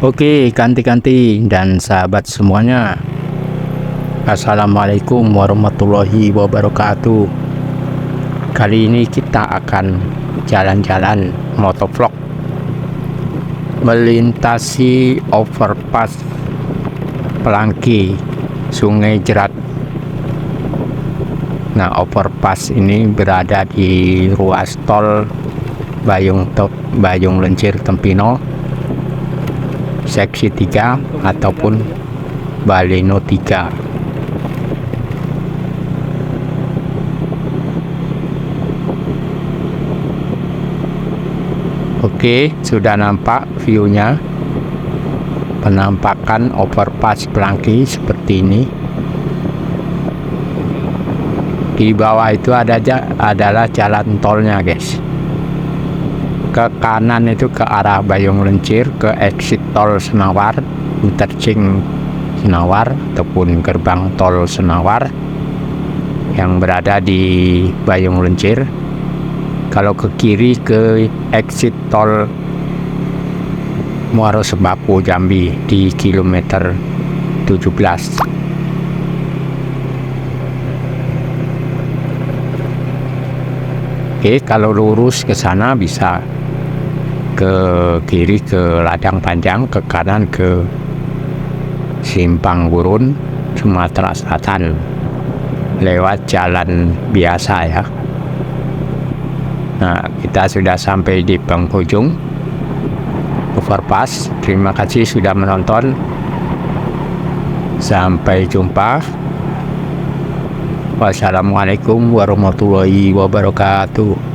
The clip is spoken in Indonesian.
Oke, ganti-ganti dan sahabat semuanya. Assalamualaikum warahmatullahi wabarakatuh. Kali ini kita akan jalan-jalan motovlog melintasi overpass Pelangki Sungai Jerat. Nah, overpass ini berada di ruas tol Bayung Lencir Tempino seksi 3 ataupun Baleno 3. Oke, sudah nampak view-nya. Penampakan overpass Pelangki seperti ini. Di bawah itu adalah jalan tolnya, guys. Ke kanan itu ke arah Bayung Lencir, ke exit tol Senawar, interchange Senawar ataupun gerbang tol Senawar yang berada di Bayung Lencir. Kalau ke kiri ke exit tol Muaro Sembako Jambi di kilometer 17. Oke, kalau lurus ke sana bisa ke kiri ke Ladang Panjang, ke kanan ke Simpang Gurun, Sumatera Selatan, lewat jalan biasa ya. Nah, kita sudah sampai di penghujung overpass. Terima kasih sudah menonton. Sampai jumpa. Wassalamualaikum warahmatullahi wabarakatuh.